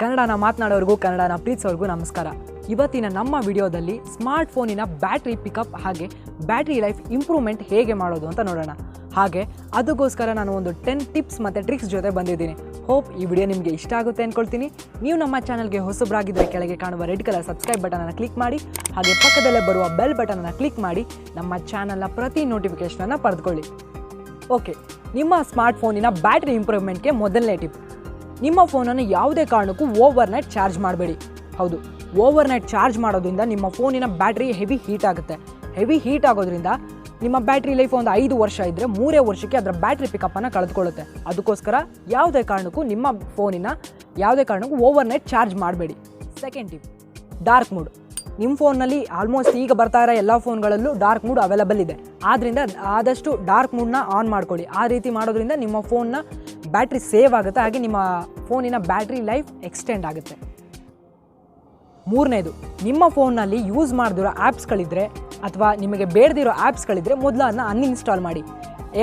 ಕನ್ನಡನ ಮಾತನಾಡೋರಿಗೂ ಕನ್ನಡನ ಪ್ರೀತಿಸೋರಿಗೂ ನಮಸ್ಕಾರ. ಇವತ್ತಿನ ನಮ್ಮ ವಿಡಿಯೋದಲ್ಲಿ ಸ್ಮಾರ್ಟ್ ಫೋನಿನ ಬ್ಯಾಟ್ರಿ ಪಿಕಪ್ ಹಾಗೆ ಬ್ಯಾಟ್ರಿ ಲೈಫ್ ಇಂಪ್ರೂವ್ಮೆಂಟ್ ಹೇಗೆ ಮಾಡೋದು ಅಂತ ನೋಡೋಣ. ಹಾಗೆ ಅದಕ್ಕೋಸ್ಕರ ನಾನು ಒಂದು 10 ಟಿಪ್ಸ್ ಮತ್ತು ಟ್ರಿಕ್ಸ್ ಜೊತೆ ಬಂದಿದ್ದೀನಿ. ಹೋಪ್ ಈ ವಿಡಿಯೋ ನಿಮಗೆ ಇಷ್ಟ ಆಗುತ್ತೆ ಅಂದ್ಕೊಳ್ತೀನಿ. ನೀವು ನಮ್ಮ ಚಾನಲ್ಗೆ ಹೊಸಬರಾಗಿದ್ದರೆ ಕೆಳಗೆ ಕಾಣುವ ರೆಡ್ ಕಲರ್ ಸಬ್ಸ್ಕ್ರೈಬ್ ಬಟನನ್ನು ಕ್ಲಿಕ್ ಮಾಡಿ, ಹಾಗೆ ಪಕ್ಕದಲ್ಲೇ ಬರುವ ಬೆಲ್ ಬಟನನ್ನು ಕ್ಲಿಕ್ ಮಾಡಿ ನಮ್ಮ ಚಾನಲ್ನ ಪ್ರತಿ ನೋಟಿಫಿಕೇಷನನ್ನು ಪಡೆದುಕೊಳ್ಳಿ. ಓಕೆ, ನಿಮ್ಮ ಸ್ಮಾರ್ಟ್ ಫೋನಿನ ಬ್ಯಾಟ್ರಿ ಇಂಪ್ರೂವ್ಮೆಂಟ್ಗೆ ಮೊದಲನೇ ಟಿಪ್: ನಿಮ್ಮ ಫೋನನ್ನು ಯಾವುದೇ ಕಾರಣಕ್ಕೂ ಓವರ್ನೈಟ್ ಚಾರ್ಜ್ ಮಾಡಬೇಡಿ. ಹೌದು, ಓವರ್ನೈಟ್ ಚಾರ್ಜ್ ಮಾಡೋದ್ರಿಂದ ನಿಮ್ಮ ಫೋನಿನ ಬ್ಯಾಟ್ರಿ ಹೆವಿ ಹೀಟ್ ಆಗುತ್ತೆ. ಹೆವಿ ಹೀಟ್ ಆಗೋದ್ರಿಂದ ನಿಮ್ಮ ಬ್ಯಾಟ್ರಿ ಲೈಫ್ ಒಂದು 5 ವರ್ಷ ಇದ್ದರೆ 3 ವರ್ಷಕ್ಕೆ ಅದರ ಬ್ಯಾಟ್ರಿ ಪಿಕಪ್ಪನ್ನು ಕಳೆದುಕೊಳ್ಳುತ್ತೆ. ಅದಕ್ಕೋಸ್ಕರ ಯಾವುದೇ ಕಾರಣಕ್ಕೂ ನಿಮ್ಮ ಫೋನಿನ ಓವರ್ನೈಟ್ ಚಾರ್ಜ್ ಮಾಡಬೇಡಿ. Second tip: dark mood. ನಿಮ್ಮ ಫೋನ್ನಲ್ಲಿ ಆಲ್ಮೋಸ್ಟ್ ಈಗ ಬರ್ತಾ ಇರೋ ಎಲ್ಲ ಫೋನ್ಗಳಲ್ಲೂ ಡಾರ್ಕ್ ಮೂಡ್ ಅವೈಲಬಲ್ ಇದೆ. ಆದ್ದರಿಂದ ಆದಷ್ಟು ಡಾರ್ಕ್ ಮೂಡ್ನ ಆನ್ ಮಾಡ್ಕೊಳ್ಳಿ. ಆ ರೀತಿ ಮಾಡೋದ್ರಿಂದ ನಿಮ್ಮ ಫೋನ್ನ ಬ್ಯಾಟ್ರಿ ಸೇವ್ ಆಗುತ್ತೆ, ಹಾಗೆ ನಿಮ್ಮ ಫೋನಿನ ಬ್ಯಾಟ್ರಿ ಲೈಫ್ ಎಕ್ಸ್ಟೆಂಡ್ ಆಗುತ್ತೆ. ಮೂರನೇದು, ನಿಮ್ಮ ಫೋನ್ನಲ್ಲಿ ಯೂಸ್ ಮಾಡದಿರೋ ಆ್ಯಪ್ಸ್ಗಳಿದ್ದರೆ ಅಥವಾ ನಿಮಗೆ ಬೇಡದಿರೋ ಆ್ಯಪ್ಸ್ಗಳಿದ್ದರೆ ಮೊದಲು ಅದನ್ನ ಅನ್ಇನ್ಸ್ಟಾಲ್ ಮಾಡಿ.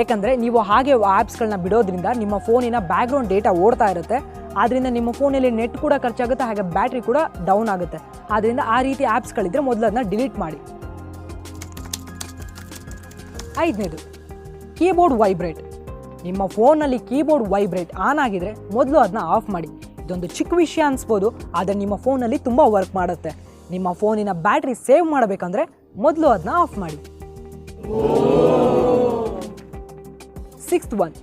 ಏಕೆಂದರೆ ನೀವು ಹಾಗೆ ಆ್ಯಪ್ಸ್ಗಳನ್ನ ಬಿಡೋದ್ರಿಂದ ನಿಮ್ಮ ಫೋನಿನ ಬ್ಯಾಕ್ಗ್ರೌಂಡ್ ಡೇಟಾ ಓಡ್ತಾ ಇರುತ್ತೆ. ಆದ್ದರಿಂದ ನಿಮ್ಮ ಫೋನಲ್ಲಿ ನೆಟ್ ಕೂಡ ಖರ್ಚಾಗುತ್ತೆ, ಹಾಗೆ ಬ್ಯಾಟ್ರಿ ಕೂಡ ಡೌನ್ ಆಗುತ್ತೆ. ಆದ್ದರಿಂದ ಆ ರೀತಿ ಆ್ಯಪ್ಸ್ಗಳಿದ್ದರೆ ಮೊದಲು ಅದನ್ನ ಡಿಲೀಟ್ ಮಾಡಿ. ಐದನೇದು, ಕೀಬೋರ್ಡ್ ವೈಬ್ರೇಟ್. ನಿಮ್ಮ ಫೋನಲ್ಲಿ ಕೀಬೋರ್ಡ್ ವೈಬ್ರೇಟ್ ಆನ್ ಆಗಿದರೆ ಮೊದಲು ಅದನ್ನ ಆಫ್ ಮಾಡಿ. ಇದೊಂದು ಚಿಕ್ಕ ವಿಷಯ ಅನಿಸ್ಬೋದು, ಆದರೆ ನಿಮ್ಮ ಫೋನಲ್ಲಿ ತುಂಬ ವರ್ಕ್ ಮಾಡುತ್ತೆ. ನಿಮ್ಮ ಫೋನಿನ ಬ್ಯಾಟ್ರಿ ಸೇವ್ ಮಾಡಬೇಕಂದ್ರೆ ಮೊದಲು ಅದನ್ನ ಆಫ್ ಮಾಡಿ. ಸಿಕ್ಸ್ತ್ ಒನ್,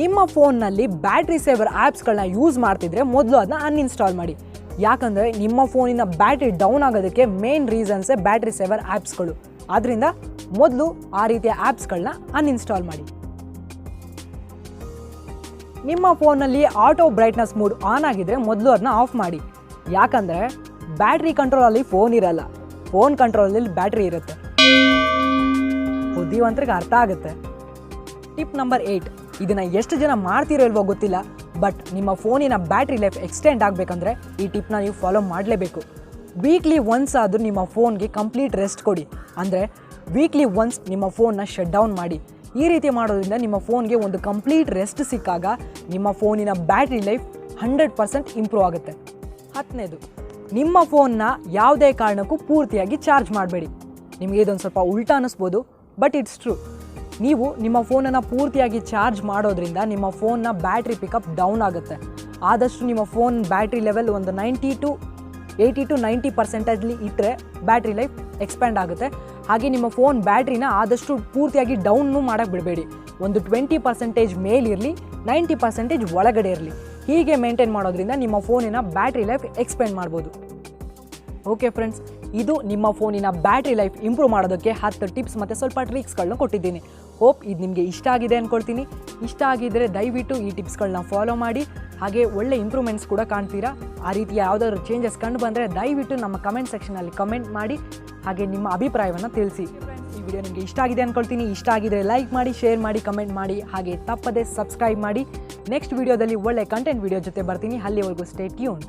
ನಿಮ್ಮ ಫೋನ್ನಲ್ಲಿ ಬ್ಯಾಟ್ರಿ ಸೇವರ್ ಆ್ಯಪ್ಸ್ಗಳನ್ನ ಯೂಸ್ ಮಾಡ್ತಿದ್ರೆ ಮೊದಲು ಅದನ್ನ ಅನ್ಇನ್ಸ್ಟಾಲ್ ಮಾಡಿ. ಯಾಕಂದರೆ ನಿಮ್ಮ ಫೋನಿನ ಬ್ಯಾಟ್ರಿ ಡೌನ್ ಆಗೋದಕ್ಕೆ ಮೇನ್ ರೀಸನ್ಸೇ ಬ್ಯಾಟ್ರಿ ಸೇವರ್ ಆ್ಯಪ್ಸ್ಗಳು. ಆದ್ದರಿಂದ ಮೊದಲು ಆ ರೀತಿಯ ಆ್ಯಪ್ಸ್ಗಳನ್ನ ಅನ್ಇನ್ಸ್ಟಾಲ್ ಮಾಡಿ. ನಿಮ್ಮ ಫೋನಲ್ಲಿ ಆಟೋ ಬ್ರೈಟ್ನೆಸ್ ಮೂಡ್ ಆನ್ ಆಗಿದ್ರೆ ಮೊದಲು ಅದನ್ನ ಆಫ್ ಮಾಡಿ. ಯಾಕಂದರೆ ಬ್ಯಾಟ್ರಿ ಕಂಟ್ರೋಲಲ್ಲಿ ಫೋನ್ ಇರಲ್ಲ, ಫೋನ್ ಕಂಟ್ರೋಲಲ್ಲಿ ಬ್ಯಾಟ್ರಿ ಇರುತ್ತೆ. ಬುದ್ಧಿವಂತರಿಗೆ ಅರ್ಥ ಆಗುತ್ತೆ. ಟಿಪ್ ನಂಬರ್ 8: ಇದನ್ನು ಎಷ್ಟು ಜನ ಮಾಡ್ತಿರೋ ಇಲ್ವೋ ಗೊತ್ತಿಲ್ಲ, ಬಟ್ ನಿಮ್ಮ ಫೋನಿನ ಬ್ಯಾಟ್ರಿ ಲೈಫ್ ಎಕ್ಸ್ಟೆಂಡ್ ಆಗಬೇಕಂದ್ರೆ ಈ ಟಿಪ್ನ ನೀವು ಫಾಲೋ ಮಾಡಲೇಬೇಕು. ವೀಕ್ಲಿ ಒನ್ಸ್ ಆದರೂ ನಿಮ್ಮ ಫೋನ್ಗೆ ಕಂಪ್ಲೀಟ್ ರೆಸ್ಟ್ ಕೊಡಿ. ಅಂದರೆ ವೀಕ್ಲಿ ಒನ್ಸ್ ನಿಮ್ಮ ಫೋನ್ನ ಶಟ್ ಡೌನ್ ಮಾಡಿ. ಈ ರೀತಿ ಮಾಡೋದ್ರಿಂದ ನಿಮ್ಮ ಫೋನ್ಗೆ ಒಂದು ಕಂಪ್ಲೀಟ್ ರೆಸ್ಟ್ ಸಿಕ್ಕಾಗ ನಿಮ್ಮ ಫೋನಿನ ಬ್ಯಾಟ್ರಿ ಲೈಫ್ 100% ಇಂಪ್ರೂವ್ ಆಗುತ್ತೆ. 10ನೇದು, ನಿಮ್ಮ ಫೋನ್ನ ಯಾವುದೇ ಕಾರಣಕ್ಕೂ ಪೂರ್ತಿಯಾಗಿ ಚಾರ್ಜ್ ಮಾಡಬೇಡಿ. ನಿಮಗೆ ಇದೊಂದು ಸ್ವಲ್ಪ ಉಲ್ಟಾ ಅನ್ನಿಸ್ಬೋದು, ಬಟ್ ಇಟ್ಸ್ ಟ್ರೂ. ನೀವು ನಿಮ್ಮ ಫೋನನ್ನು ಪೂರ್ತಿಯಾಗಿ ಚಾರ್ಜ್ ಮಾಡೋದ್ರಿಂದ ನಿಮ್ಮ ಫೋನ್ನ ಬ್ಯಾಟ್ರಿ ಪಿಕಪ್ ಡೌನ್ ಆಗುತ್ತೆ. ಆದಷ್ಟು ನಿಮ್ಮ ಫೋನ್ ಬ್ಯಾಟ್ರಿ ಲೆವೆಲ್ ಒಂದು 80 to 90% ಇಟ್ಟರೆ ಬ್ಯಾಟ್ರಿ ಲೈಫ್ ಎಕ್ಸ್ಪ್ಯಾಂಡ್ ಆಗುತ್ತೆ. ಹಾಗೆ ನಿಮ್ಮ ಫೋನ್ ಬ್ಯಾಟ್ರಿನ ಆದಷ್ಟು ಪೂರ್ತಿಯಾಗಿ ಡೌನ್ನು ಮಾಡೋಕ್ಕೆ ಬಿಡಬೇಡಿ. ಒಂದು 20% ಮೇಲಿರಲಿ, 90% ಒಳಗಡೆ ಇರಲಿ. ಹೀಗೆ ಮೇಂಟೈನ್ ಮಾಡೋದ್ರಿಂದ ನಿಮ್ಮ ಫೋನಿನ ಬ್ಯಾಟ್ರಿ ಲೈಫ್ ಎಕ್ಸ್ಪೆಂಡ್ ಮಾಡ್ಬೋದು. ಓಕೆ ಫ್ರೆಂಡ್ಸ್, ಇದು ನಿಮ್ಮ ಫೋನಿನ ಬ್ಯಾಟ್ರಿ ಲೈಫ್ ಇಂಪ್ರೂವ್ ಮಾಡೋದಕ್ಕೆ 10 ಟಿಪ್ಸ್ ಮತ್ತು ಸ್ವಲ್ಪ ಟ್ರಿಕ್ಸ್ಗಳನ್ನ ಕೊಟ್ಟಿದ್ದೀನಿ. ಹೋಪ್ ಇದು ನಿಮಗೆ ಇಷ್ಟ ಆಗಿದೆ ಅಂದ್ಕೊಳ್ತೀನಿ. ಇಷ್ಟ ಆಗಿದ್ದರೆ ದಯವಿಟ್ಟು ಈ ಟಿಪ್ಸ್ಗಳನ್ನ ಫಾಲೋ ಮಾಡಿ. ಹಾಗೆ ಒಳ್ಳೆ ಇಂಪ್ರೂವ್ಮೆಂಟ್ಸ್ ಕೂಡ ಕಾಣ್ತೀರಾ. ಆ ರೀತಿ ಯಾವುದಾದ್ರು ಚೇಂಜಸ್ ಕಂಡು ಬಂದರೆ ದಯವಿಟ್ಟು ನಮ್ಮ ಕಮೆಂಟ್ ಸೆಕ್ಷನಲ್ಲಿ ಕಮೆಂಟ್ ಮಾಡಿ, ಹಾಗೆ ನಿಮ್ಮ ಅಭಿಪ್ರಾಯವನ್ನು ತಿಳಿಸಿ. ಈ ವಿಡಿಯೋ ನಿಮಗೆ ಇಷ್ಟ ಆಗಿದೆ ಅಂದ್ಕೊಳ್ತೀನಿ. ಇಷ್ಟ ಆಗಿದ್ದರೆ ಲೈಕ್ ಮಾಡಿ, ಶೇರ್ ಮಾಡಿ, ಕಮೆಂಟ್ ಮಾಡಿ, ಹಾಗೆ ತಪ್ಪದೇ ಸಬ್ಸ್ಕ್ರೈಬ್ ಮಾಡಿ. ನೆಕ್ಸ್ಟ್ ವಿಡಿಯೋದಲ್ಲಿ ಒಳ್ಳೆ ಕಂಟೆಂಟ್ ವಿಡಿಯೋ ಜೊತೆ ಬರ್ತೀನಿ. ಅಲ್ಲಿವರೆಗೂ ಸ್ಟೇ ಟ್ಯೂನ್ಡ್.